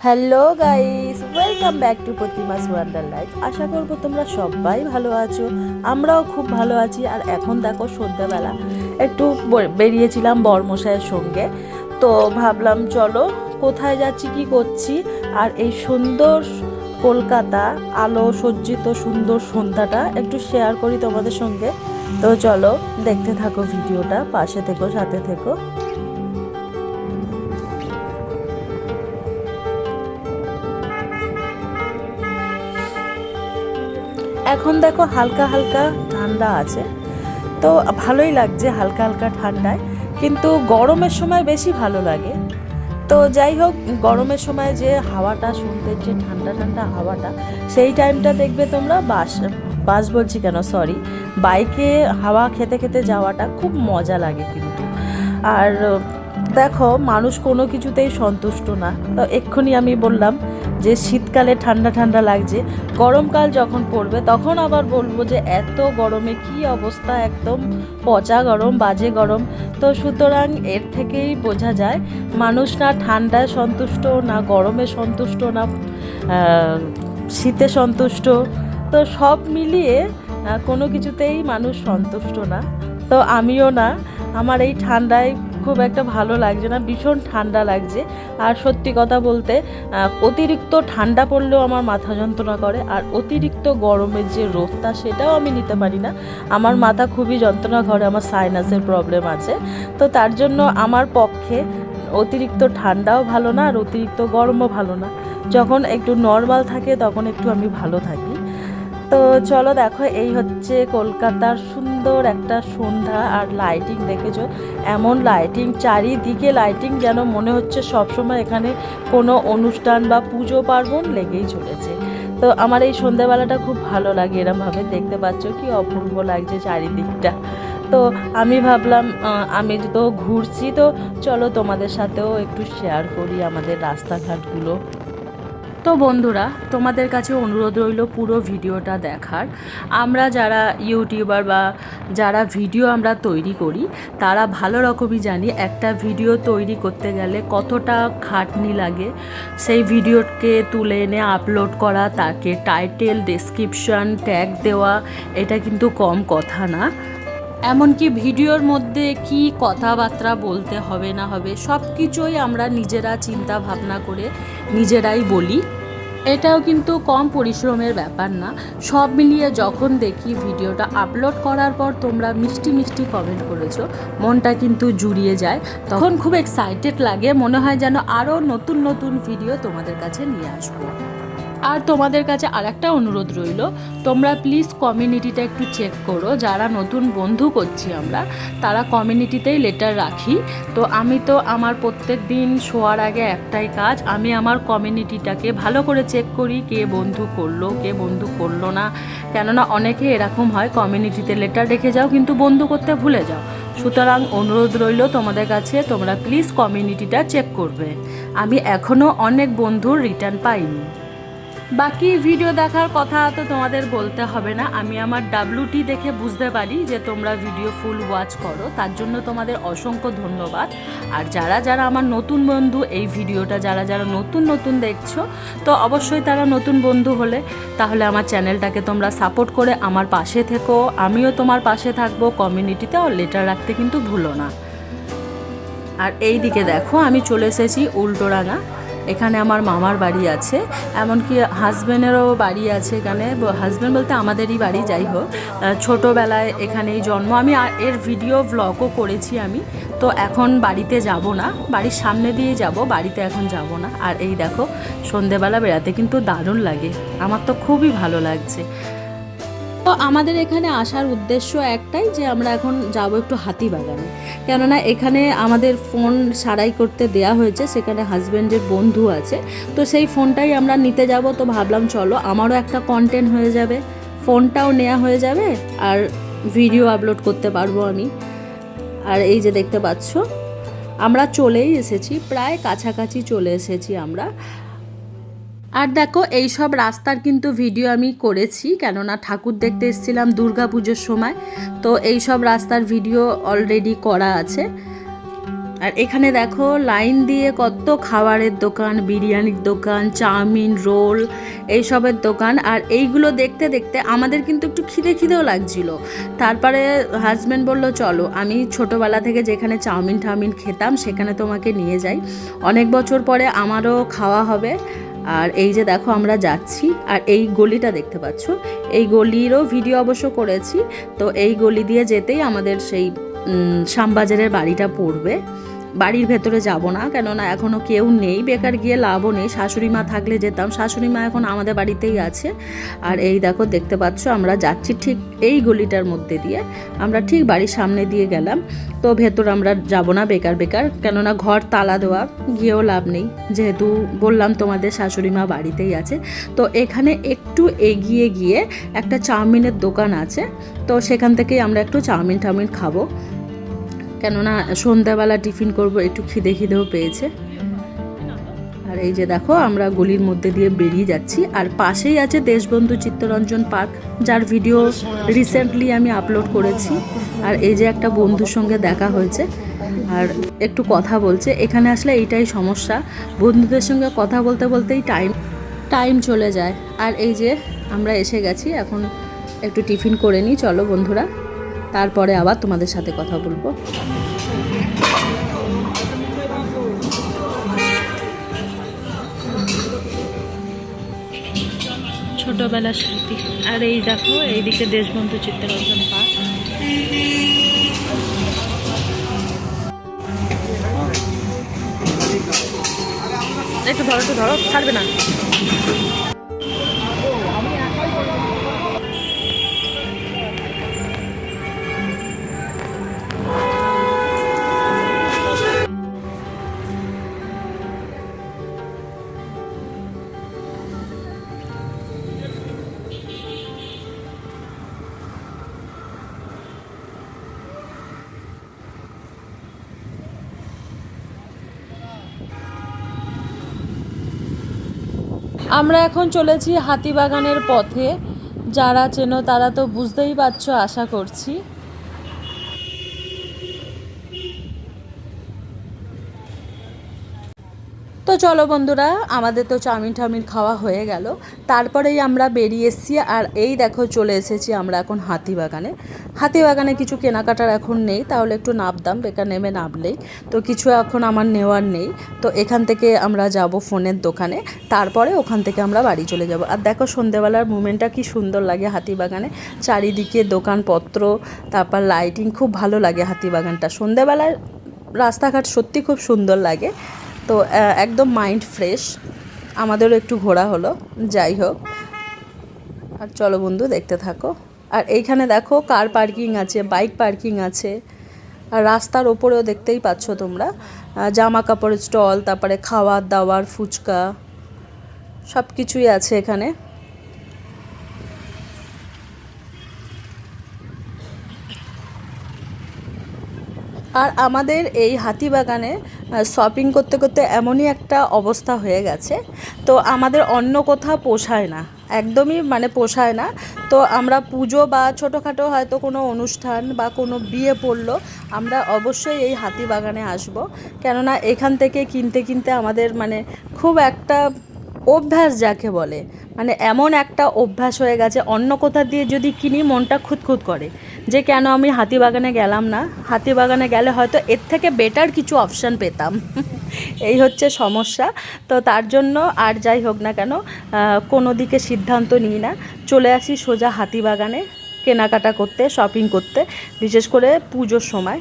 Hello guys, welcome back to Pratima's wonder life. আশা করবো তোমরা সবাই ভালো আছো, আমরাও খুব ভালো আছি। আর এখন দেখো সন্ধ্যাবেলা একটু বেরিয়েছিলাম বরমশাইয়ের সঙ্গে, তো ভাবলাম চলো কোথায় যাচ্ছি কি করছি। আর এই সুন্দর কলকাতা আলো সজ্জিত সুন্দর সন্ধ্যাটা একটু শেয়ার করি তোমাদের সঙ্গে। তো চলো দেখতে থাকো ভিডিওটা, পাশে থেকো, সাথে থেকো। এখন দেখো হালকা হালকা ঠান্ডা আছে, তো ভালোই লাগছে হালকা হালকা ঠান্ডায়, কিন্তু গরমের সময় বেশি ভালো লাগে। তো যাই হোক, গরমের সময় যে হাওয়াটা শুনতে, যে ঠান্ডা ঠান্ডা হাওয়াটা, সেই টাইমটা দেখবে তোমরা বাস বাস বলছি কেন, সরি, বাইকে হাওয়া খেতে খেতে যাওয়াটা খুব মজা লাগে কিন্তু। আর দেখো মানুষ কোনো কিছুতেই সন্তুষ্ট না। তো এক্ষুনি আমি বললাম যে শীতকালে ঠান্ডা ঠান্ডা লাগছে, গরমকাল যখন পড়বে তখন আবার বলবো যে এত গরমে কি অবস্থা, একদম পচা গরম, বাজে গরম। তো সুতরাং এর থেকেই বোঝা যায় মানুষ না ঠান্ডায় সন্তুষ্ট, না গরমে সন্তুষ্ট, না শীতে সন্তুষ্ট। তো সব মিলিয়ে কোনো কিছুতেই মানুষ সন্তুষ্ট না। তো আমিও না, আমার এই ঠান্ডায় খুব একটা ভালো লাগছে না, ভীষণ ঠান্ডা লাগছে। আর সত্যি কথা বলতে অতিরিক্ত ঠান্ডা পড়লেও আমার মাথা যন্ত্রণা করে, আর অতিরিক্ত গরমের যে রোদটা সেটাও আমি নিতে পারি না। আমার মাথা খুবই যন্ত্রণা করে, আমার সাইনাসের প্রবলেম আছে। তো তার জন্য আমার পক্ষে অতিরিক্ত ঠান্ডাও ভালো না, আর অতিরিক্ত গরমও ভালো না। যখন একটু নর্মাল থাকে তখন একটু আমি ভালো থাকি। তো চলো দেখো, এই হচ্ছে কলকাতার সুন্দর একটা সন্ধ্যা। আর লাইটিং দেখেছো, এমন লাইটিং, চারিদিকে লাইটিং, যেন মনে হচ্ছে সবসময় এখানে কোনো অনুষ্ঠান বা পুজো পার্বণ লেগেই চলেছে। তো আমার এই সন্ধ্যাবেলাটা খুব ভালো লাগে এরমভাবে, দেখতে পাচ্ছ কি অপূর্ব লাগছে চারিদিকটা। তো আমি ভাবলাম আমি তো ঘুরছি, তো চলো তোমাদের সাথেও একটু শেয়ার করি আমাদের রাস্তাঘাটগুলো। তো বন্ধুরা, তোমাদের কাছে অনুরোধ রইল পুরো ভিডিওটা দেখার। আমরা যারা ইউটিউবার বা যারা ভিডিও আমরা তৈরি করি, তারা ভালো রকমই জানি একটা ভিডিও তৈরি করতে গেলে কতটা খাটনি লাগে। সেই ভিডিওকে তুলে এনে আপলোড করা, তাকে টাইটেল, ডেসক্রিপশন, ট্যাগ দেওয়া, এটা কিন্তু কম কথা না। এমনকি ভিডিওর মধ্যে কি কথাবার্তা বলতে হবে না হবে সব কিছুই আমরা নিজেরা চিন্তা ভাবনা করে নিজেরাই বলি। এটাও কিন্তু কম পরিশ্রমের ব্যাপার না। সব মিলিয়ে যখন দেখি ভিডিওটা আপলোড করার পর তোমরা মিষ্টি মিষ্টি কমেন্ট করেছো, মনটা কিন্তু জুড়িয়ে যায়। তখন খুব এক্সাইটেড লাগে, মনে হয় যেন আরও নতুন নতুন ভিডিও তোমাদের কাছে নিয়ে আসবো। আর তোমাদের কাছে আরেকটা অনুরোধ রইল, তোমরা প্লিজ কমিউনিটিটা একটু চেক করো। যারা নতুন বন্ধু করছি আমরা, তারা কমিউনিটিতেই লেটার রাখি। তো আমি তো আমার প্রত্যেক দিন শোয়ার আগে একটাই কাজ, আমি আমার কমিউনিটিটাকে ভালো করে চেক করি, কে বন্ধু করলো কে বন্ধু করলো না। কেননা অনেকে এরকম হয়, কমিউনিটিতে লেটার রেখে যাও কিন্তু বন্ধু করতে ভুলে যাও। সুতরাং অনুরোধ রইল তোমাদের কাছে, তোমরা প্লিজ কমিউনিটিটা চেক করবে। আমি এখনও অনেক বন্ধুর রিটার্ন পাইনি। বাকি ভিডিও দেখার কথা তো তোমাদের বলতে হবে না, আমি আমার WT দেখে বুঝতে পারি যে তোমরা ভিডিও ফুল ওয়াচ করো, তার জন্য তোমাদের অসংখ্য ধন্যবাদ। আর যারা যারা আমার নতুন বন্ধু, এই ভিডিওটা যারা যারা নতুন নতুন দেখছো, তো অবশ্যই তারা নতুন বন্ধু হলে তাহলে আমার চ্যানেলটাকে তোমরা সাপোর্ট করে আমার পাশে থেকো, আমিও তোমার পাশে থাকবো। কমিউনিটিতে লেটার রাখতে কিন্তু ভুলো না। আর এই দিকে দেখো, আমি চলে এসেছি উল্টোডাঙা। এখানে আমার মামার বাড়ি আছে, এমনকি হাজব্যান্ডেরও বাড়ি আছে এখানে। হাজব্যান্ড বলতে আমাদেরই বাড়ি, যাই হোক, ছোটোবেলায় এখানেই জন্ম। আমি এর ভিডিও ভ্লগও করেছি আমি। তো এখন বাড়িতে যাব না, বাড়ির সামনে দিয়ে যাব, বাড়িতে এখন যাব না। আর এই দেখো, সন্ধেবেলা বেড়াতে কিন্তু দারুণ লাগে, আমার তো খুবই ভালো লাগছে। তো আমাদের এখানে আসার উদ্দেশ্য একটাই, যে আমরা এখন যাব একটু হাতিবাগানে। কেননা এখানে আমাদের ফোন সারাই করতে দেয়া হয়েছে, সেখানে হাজব্যান্ডের বন্ধু আছে, তো সেই ফোনটাই আমরা নিতে যাব। তো ভাবলাম চলো, আমারও একটা কন্টেন্ট হয়ে যাবে, ফোনটাও নেওয়া হয়ে যাবে, আর ভিডিও আপলোড করতে পারবো আমি। আর এই যে দেখতে পাচ্ছ, আমরা চলেই এসেছি, প্রায় কাছাকাছি চলে এসেছি আমরা। আর দেখো, এই সব রাস্তার কিন্তু ভিডিও আমি করেছি, কেননা ঠাকুর দেখতে এসেছিলাম দুর্গা পুজোর সময়। তো এই সব রাস্তার ভিডিও অলরেডি করা আছে। আর এখানে দেখো লাইন দিয়ে কত খাবারের দোকান, বিরিয়ানির দোকান, চাউমিন, রোল, এইসবের দোকান। আর এইগুলো দেখতে দেখতে আমাদের কিন্তু একটু খিদেও লাগছিল। তারপরে হাজব্যান্ড বলল চলো, আমি ছোটোবেলা থেকে যেখানে চাউমিন খেতাম সেখানে তোমাকে নিয়ে যাই, অনেক বছর পরে আমারও খাওয়া হবে। আর এই যে দেখো আমরা যাচ্ছি, আর এই গলিটা দেখতে পাচ্ছ, এই গলিরও ভিডিও অবশ্য করেছি। তো এই গলি দিয়ে যেতেই আমাদের সেই শ্যামবাজারের বাড়িটা পড়বে। বাড়ির ভেতরে যাব না, কেননা এখনও কেউ নেই, বেকার গিয়ে লাভও নেই। শাশুড়ি মা থাকলে যেতাম, শাশুড়ি মা এখন আমাদের বাড়িতেই আছে। আর এই দেখো দেখতে পাচ্ছ আমরা যাচ্ছি ঠিক এই গলিটার মধ্যে দিয়ে, আমরা ঠিক বাড়ির সামনে দিয়ে গেলাম। তো ভেতর আমরা যাব না বেকার, কেননা ঘর তালা দেওয়া, গিয়েও লাভ নেই, যেহেতু বললাম তোমাদের শাশুড়ি মা বাড়িতেই আছে। তো এখানে একটু এগিয়ে গিয়ে একটা চাউমিনের দোকান আছে, তো সেখান থেকেই আমরা একটু চাউমিন খাবো, কেননা সন্ধ্যাবেলা টিফিন করব, একটু খিদেও পেয়েছে। আর এই যে দেখো আমরা গলির মধ্যে দিয়ে বেরিয়ে যাচ্ছি, আর পাশেই আছে দেশবন্ধু চিত্তরঞ্জন পার্ক, যার ভিডিও রিসেন্টলি আমি আপলোড করেছি। আর এই যে একটা বন্ধুর সঙ্গে দেখা হয়েছে, আর একটু কথা বলছে। এখানে আসলে এইটাই সমস্যা, বন্ধুদের সঙ্গে কথা বলতেই টাইম চলে যায়। আর এই যে আমরা এসে গেছি, এখন একটু টিফিন করে নিই চলো বন্ধুরা, তারপরে আবার তোমাদের সাথে কথা বলবো। ছোটবেলার স্মৃতি। আর এই দেখো এইদিকে দেশবন্ধু চিত্তরঞ্জন পার্ক। একটু ধরো ছাড়বে না। আমরা এখন চলেছি হাতিবাগানের পথে, যারা চেনো তারা তো বুঝতেই পারছো আশা করছি। তো চলো বন্ধুরা, আমাদের তো চাউমিন খাওয়া হয়ে গেল, তারপরেই আমরা বেরিয়ে এসেছি। আর এই দেখো চলে এসেছি আমরা এখন হাতিবাগানে কিছু কেনাকাটার এখন নেই, তাহলে একটু নামতাম, বেকার নেমে নামলেই তো কিছু এখন আমার নেওয়ার নেই। তো এখান থেকে আমরা যাব ফোনের দোকানে, তারপরে ওখান থেকে আমরা বাড়ি চলে যাব। আর দেখো সন্ধ্যেবেলার মুভমেন্টটা কি সুন্দর লাগে হাতিবাগানে, চারিদিকে দোকানপত্র, তারপর লাইটিং, খুব ভালো লাগে হাতিবাগানটা। সন্ধ্যেবেলার রাস্তাঘাট সত্যি খুব সুন্দর লাগে। তো একদম মাইন্ড ফ্রেশ, আমাদেরও একটু ঘোরা হলো, যাই হোক। আর চলো বন্ধু দেখতে থাকো। আর এইখানে দেখো কার পার্কিং আছে, বাইক পার্কিং আছে, আর রাস্তার ওপরেও দেখতেই পাচ্ছ তোমরা জামা কাপড়ের স্টল, তারপরে খাওয়ার দাওয়ার, ফুচকা, সব কিছুই আছে এখানে। আর আমাদের এই হাতিবাগানে শপিং করতে করতে এমনই একটা অবস্থা হয়ে গেছে, তো আমাদের অন্য কোথাও পোষায় না, একদমই মানে পোষায় না। তো আমরা পুজো বা ছোটোখাটো হয়তো কোনো অনুষ্ঠান বা কোনো বিয়ে পড়লো, আমরা অবশ্যই এই হাতিবাগানে আসব, কেননা এখান থেকে কিনতে আমাদের মানে খুব একটা অভ্যাস যাকে বলে, মানে এমন একটা অভ্যাস হয়ে গেছে, অন্য কোথা দিয়ে যদি কিনি মনটা খুঁতখুত করে যে কেন আমি হাতিবাগানে গেলাম না, হাতিবাগানে গেলে হয়তো এর থেকে বেটার কিছু অপশান পেতাম। এই হচ্ছে সমস্যা। তো তার জন্য আর যাই হোক না কেন, কোনো দিকে সিদ্ধান্ত নিই না, চলে আসি সোজা হাতিবাগানে কেনাকাটা করতে, শপিং করতে, বিশেষ করে পুজোর সময়।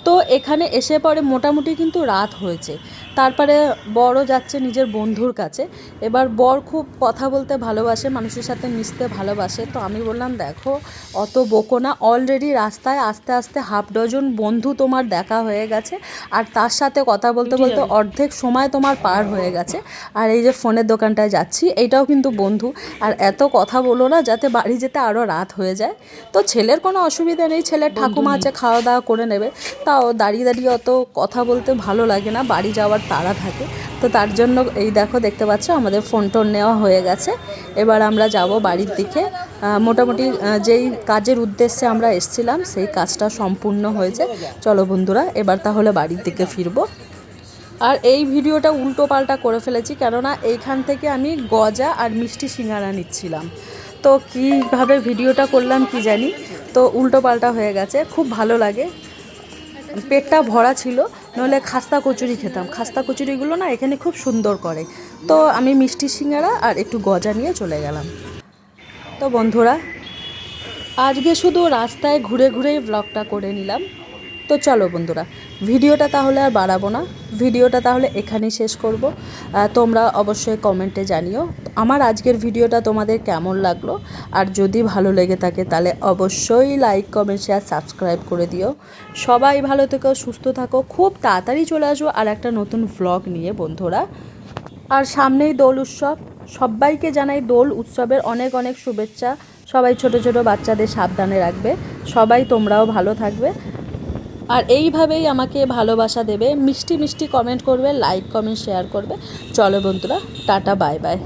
তো এখানে এসে পরে মোটামুটি কিন্তু রাত হয়েছে, তারপরে বরও যাচ্ছে নিজের বন্ধুর কাছে। এবার বর খুব কথা বলতে ভালোবাসে, মানুষের সাথে মিশতে ভালোবাসে। তো আমি বললাম দেখো অত বকো না, অলরেডি রাস্তায় আস্তে আস্তে হাফ ডজন বন্ধু তোমার দেখা হয়ে গেছে, আর তার সাথে কথা বলতে বলতে অর্ধেক সময় তোমার পার হয়ে গেছে। আর এই যে ফোনের দোকানটায় যাচ্ছি, এইটাও কিন্তু বন্ধু। আর এত কথা বলো না যাতে বাড়ি যেতে আরও রাত হয়ে যায়। তো ছেলের কোনো অসুবিধা নেই, ছেলের ঠাকুমা আছে, খাওয়া দাওয়া করে নেবে। তাও দাঁড়িয়ে অত কথা বলতে ভালো লাগে না, বাড়ি যাওয়ার তাড়া থাকে, তো তার জন্য এই দেখো দেখতে পাচ্ছ আমাদের ফোন টোন নেওয়া হয়ে গেছে। এবার আমরা যাব বাড়ির দিকে। মোটামুটি যেই কাজের উদ্দেশ্যে আমরা এসেছিলাম সেই কাজটা সম্পূর্ণ হয়েছে। চলো বন্ধুরা এবার তাহলে বাড়ির দিকে ফিরবো। আর এই ভিডিওটা উল্টো পাল্টা করে ফেলেছি, কেননা এইখান থেকে আমি গজা আর মিষ্টি সিঙ্গারা নিচ্ছিলাম, তো কীভাবে ভিডিওটা করলাম কি জানি, তো উল্টো পাল্টা হয়ে গেছে। খুব ভালো লাগে, পেটটা ভরা ছিল, নইলে খাস্তা কচুরি খেতাম। খাস্তা কচুরিগুলো না এখানে খুব সুন্দর করে, তো আমি মিষ্টি সিঙ্গারা আর একটু গজা নিয়ে চলে গেলাম। তো বন্ধুরা আজকে শুধু রাস্তায় ঘুরে ঘুরেই ব্লগটা করে নিলাম। তো চলো বন্ধুরা ভিডিওটা তাহলে আর বাড়াবো না, ভিডিওটা তাহলে এখানেই শেষ করব। তোমরা অবশ্যই কমেন্টে জানিও আমার আজকের ভিডিওটা তোমাদের কেমন লাগলো, আর যদি ভালো লেগে থাকে তাহলে অবশ্যই লাইক কমেন্ট শেয়ার সাবস্ক্রাইব করে দিও। সবাই ভালো থেকো, সুস্থ থাকো, খুব তাড়াতাড়ি চলে আসবো আর একটা নতুন ভ্লগ নিয়ে বন্ধুরা। আর সামনেই দোল উৎসব, সবাইকে জানাই দোল উৎসবের অনেক অনেক শুভেচ্ছা। সবাই ছোট ছোট বাচ্চাদের সাবধানে রাখবে, সবাই তোমরাও ভালো থাকবে, আর এইভাবেই আমাকে ভালোবাসা দেবে, মিষ্টি মিষ্টি কমেন্ট করবে, লাইক কমেন্ট শেয়ার করবে। চলো বন্ধুরা টাটা বাই বাই।